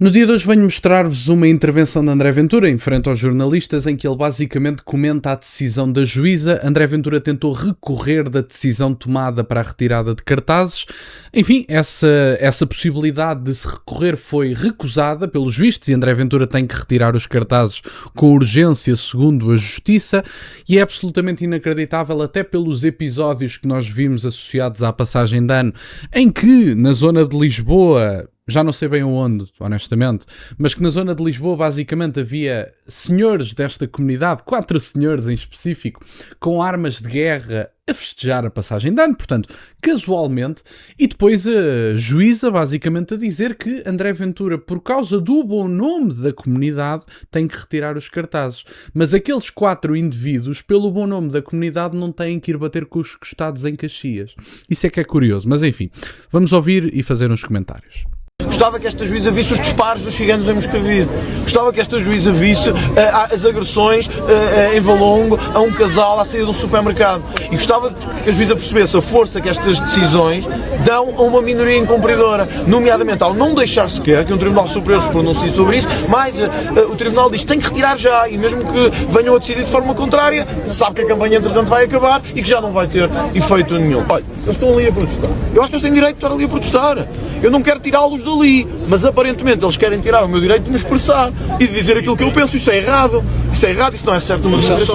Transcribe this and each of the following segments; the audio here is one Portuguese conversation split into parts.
No dia de hoje venho mostrar-vos uma intervenção de André Ventura em frente aos jornalistas em que ele basicamente comenta a decisão da juíza. André Ventura tentou recorrer da decisão tomada para a retirada de cartazes. Enfim, essa possibilidade de se recorrer foi recusada pelos vistos e André Ventura tem que retirar os cartazes com urgência, segundo a Justiça, e é absolutamente inacreditável até pelos episódios que nós vimos associados à passagem de ano, em que na zona de Lisboa, já não sei bem onde, honestamente, mas que na zona de Lisboa basicamente havia senhores desta comunidade, 4 senhores em específico, com armas de guerra a festejar a passagem de ano, portanto, casualmente, e depois a juíza basicamente a dizer que André Ventura, por causa do bom nome da comunidade, tem que retirar os cartazes. Mas aqueles 4 indivíduos, pelo bom nome da comunidade, não têm que ir bater com os costados em Caxias. Isso é que é curioso, mas enfim, vamos ouvir e fazer uns comentários. Gostava que esta juíza visse os disparos dos ciganos em Moscavide. Gostava que esta juíza visse as agressões em Valongo a um casal à saída de um supermercado. E gostava que a juíza percebesse a força que estas decisões dão a uma minoria incumpridora, nomeadamente ao não deixar sequer que um Tribunal Superior se pronuncie sobre isso, mas o Tribunal diz que tem que retirar já, e mesmo que venham a decidir de forma contrária, sabe que a campanha entretanto vai acabar e que já não vai ter efeito nenhum. Olha, eles estão ali a protestar. Eu acho que eles têm direito de estar ali a protestar. Eu não quero tirá-los dali, mas aparentemente eles querem tirar o meu direito de me expressar e de dizer aquilo que eu penso. Isso é errado. Isso é errado, isso não é certo numa democracia.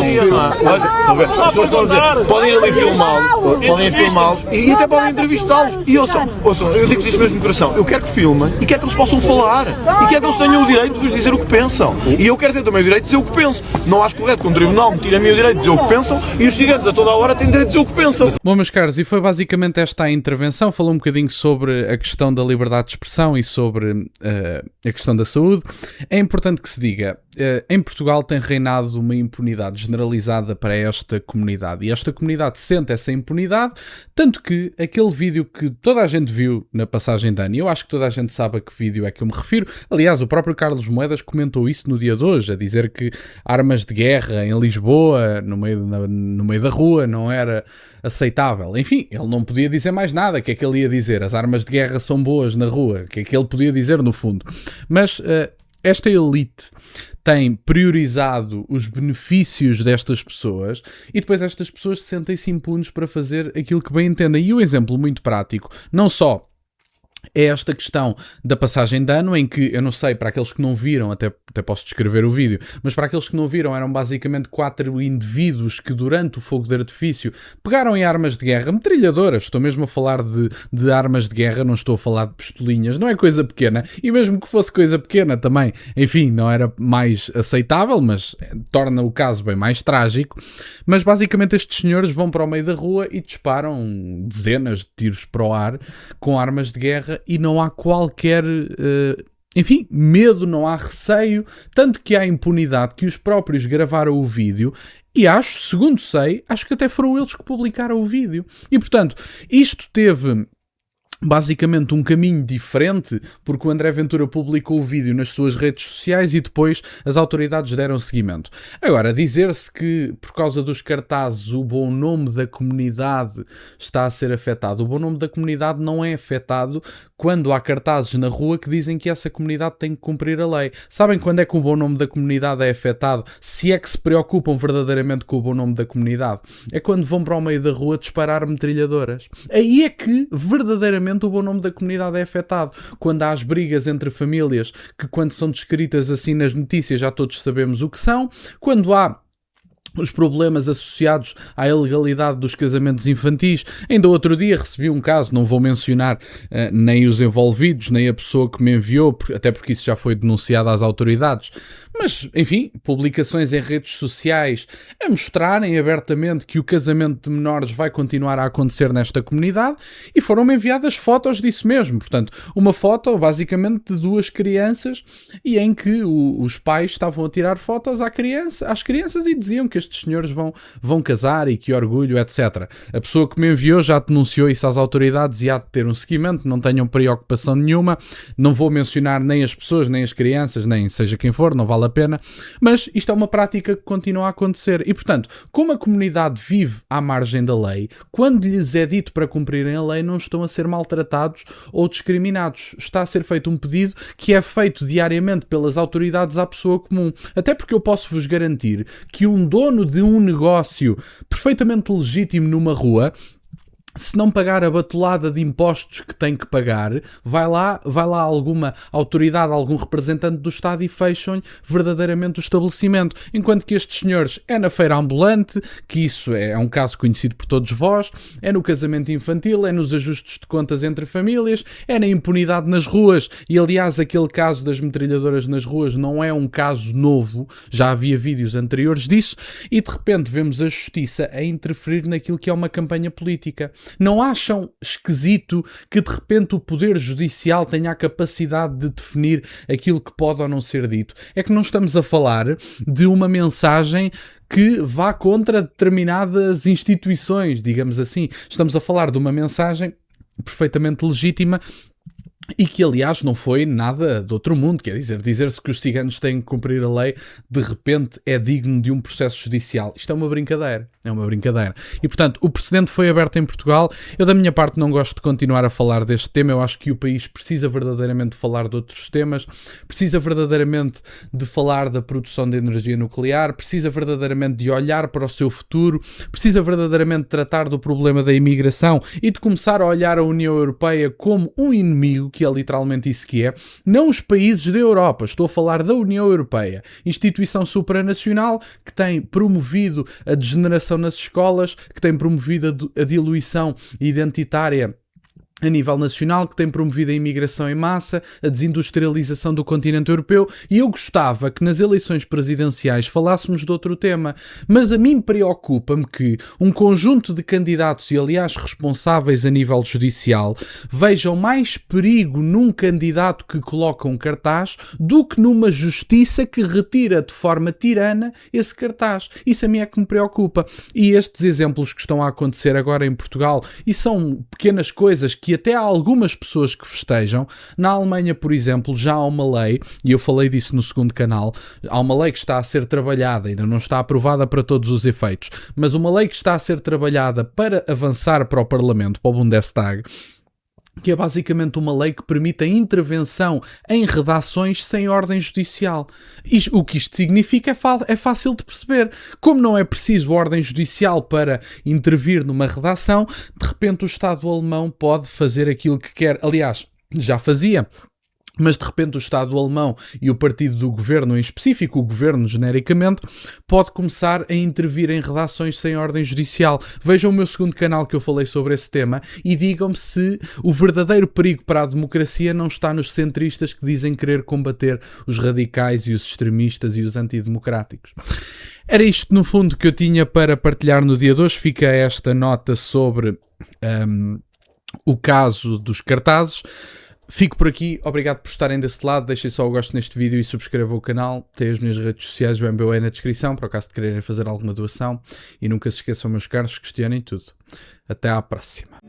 Podem ir ali filmá-los e até podem entrevistá-los. E ouçam, eu digo isso mesmo de coração. Eu quero que filmem e quero que eles possam falar e quero que eles tenham o direito de vos dizer o que pensam. E eu quero ter também o direito de dizer o que penso. Não acho correto que um tribunal me tire a mim o direito de dizer o que pensam e os ciganos a toda a hora têm direito de dizer o que pensam. Bom, meus caros, e foi basicamente esta a intervenção. Falou um bocadinho sobre a questão da liberdade de expressão e sobre a questão da saúde. É importante que se diga, em Portugal tem reinado uma impunidade generalizada para esta comunidade, e esta comunidade sente essa impunidade, tanto que aquele vídeo que toda a gente viu na passagem de ano, e eu acho que toda a gente sabe a que vídeo é que eu me refiro. Aliás, o próprio Carlos Moedas comentou isso no dia de hoje, a dizer que armas de guerra em Lisboa, no meio da rua, não era aceitável. Enfim, ele não podia dizer mais nada. O que é que ele ia dizer? As armas de guerra são boas na rua. O que é que ele podia dizer no fundo? Mas esta elite tem priorizado os benefícios destas pessoas e depois estas pessoas sentem-se impunes para fazer aquilo que bem entendem. E o exemplo muito prático, não só é esta questão da passagem de ano, em que, eu não sei, para aqueles que não viram, até posso descrever o vídeo, mas para aqueles que não viram, eram basicamente 4 indivíduos que durante o fogo de artifício pegaram em armas de guerra, metralhadoras. Estou mesmo a falar de armas de guerra, não estou a falar de pistolinhas, não é coisa pequena, e mesmo que fosse coisa pequena também, enfim, não era mais aceitável, mas torna o caso bem mais trágico. Mas basicamente estes senhores vão para o meio da rua e disparam dezenas de tiros para o ar com armas de guerra, e não há qualquer, enfim, medo, não há receio, tanto que há impunidade que os próprios gravaram o vídeo e segundo sei, acho que até foram eles que publicaram o vídeo. E portanto, isto teve basicamente um caminho diferente, porque o André Ventura publicou o vídeo nas suas redes sociais e depois as autoridades deram seguimento. Agora, dizer-se que por causa dos cartazes o bom nome da comunidade está a ser afetado. O bom nome da comunidade não é afetado quando há cartazes na rua que dizem que essa comunidade tem que cumprir a lei. Sabem quando é que o bom nome da comunidade é afetado? Se é que se preocupam verdadeiramente com o bom nome da comunidade. É quando vão para o meio da rua disparar metralhadoras. Aí é que verdadeiramente o bom nome da comunidade é afetado. Quando há as brigas entre famílias, que quando são descritas assim nas notícias já todos sabemos o que são. Quando há os problemas associados à ilegalidade dos casamentos infantis. Ainda outro dia recebi um caso, não vou mencionar nem os envolvidos, nem a pessoa que me enviou, até porque isso já foi denunciado às autoridades. Mas, enfim, publicações em redes sociais a mostrarem abertamente que o casamento de menores vai continuar a acontecer nesta comunidade, e foram-me enviadas fotos disso mesmo. Portanto, uma foto basicamente de 2 crianças e em que os pais estavam a tirar fotos às crianças e diziam que estes senhores vão casar e que orgulho, etc. A pessoa que me enviou já denunciou isso às autoridades e há de ter um seguimento, não tenham preocupação nenhuma, não vou mencionar nem as pessoas, nem as crianças, nem seja quem for, não vale a pena, mas isto é uma prática que continua a acontecer e, portanto, como a comunidade vive à margem da lei, quando lhes é dito para cumprirem a lei, não estão a ser maltratados ou discriminados. Está a ser feito um pedido que é feito diariamente pelas autoridades à pessoa comum. Até porque eu posso-vos garantir que um dono de um negócio perfeitamente legítimo numa rua, se não pagar a batulada de impostos que tem que pagar, vai lá alguma autoridade, algum representante do Estado e fecham-lhe verdadeiramente o estabelecimento. Enquanto que estes senhores é na feira ambulante, que isso é um caso conhecido por todos vós, é no casamento infantil, é nos ajustes de contas entre famílias, é na impunidade nas ruas. E aliás, aquele caso das metralhadoras nas ruas não é um caso novo, já havia vídeos anteriores disso, e de repente vemos a justiça a interferir naquilo que é uma campanha política. Não acham esquisito que de repente o Poder Judicial tenha a capacidade de definir aquilo que pode ou não ser dito? É que não estamos a falar de uma mensagem que vá contra determinadas instituições, digamos assim. Estamos a falar de uma mensagem perfeitamente legítima e que, aliás, não foi nada de outro mundo. Quer dizer-se que os ciganos têm que cumprir a lei, de repente é digno de um processo judicial. Isto é uma brincadeira. E, portanto, o precedente foi aberto em Portugal. Eu, da minha parte, não gosto de continuar a falar deste tema. Eu acho que o país precisa verdadeiramente de falar de outros temas, precisa verdadeiramente de falar da produção de energia nuclear, precisa verdadeiramente de olhar para o seu futuro, precisa verdadeiramente de tratar do problema da imigração e de começar a olhar a União Europeia como um inimigo, que é literalmente isso que é, não os países da Europa, estou a falar da União Europeia, instituição supranacional que tem promovido a degeneração nas escolas, que tem promovido a diluição identitária a nível nacional, que tem promovido a imigração em massa, a desindustrialização do continente europeu, e eu gostava que nas eleições presidenciais falássemos de outro tema, mas a mim preocupa-me que um conjunto de candidatos, e aliás responsáveis a nível judicial, vejam mais perigo num candidato que coloca um cartaz do que numa justiça que retira de forma tirana esse cartaz. Isso a mim é que me preocupa. E estes exemplos que estão a acontecer agora em Portugal, e são pequenas coisas que até há algumas pessoas que festejam. Na Alemanha, por exemplo, já há uma lei, e eu falei disso no segundo canal, há uma lei que está a ser trabalhada, ainda não está aprovada para todos os efeitos, mas uma lei que está a ser trabalhada para avançar para o Parlamento, para o Bundestag, que é basicamente uma lei que permite a intervenção em redações sem ordem judicial. O que isto significa é fácil de perceber. Como não é preciso ordem judicial para intervir numa redação, de repente o Estado alemão pode fazer aquilo que quer. Aliás, já fazia. Mas de repente o Estado alemão e o partido do governo, em específico o governo genericamente, pode começar a intervir em redações sem ordem judicial. Vejam o meu segundo canal que eu falei sobre esse tema e digam-me se o verdadeiro perigo para a democracia não está nos centristas que dizem querer combater os radicais e os extremistas e os antidemocráticos. Era isto no fundo que eu tinha para partilhar no dia de hoje. Fica esta nota sobre o caso dos cartazes. Fico por aqui, obrigado por estarem desse lado, deixem só o gosto neste vídeo e subscrevam o canal, tem as minhas redes sociais, o MBA na descrição, para o caso de quererem fazer alguma doação, e nunca se esqueçam, meus caros, questionem tudo. Até à próxima.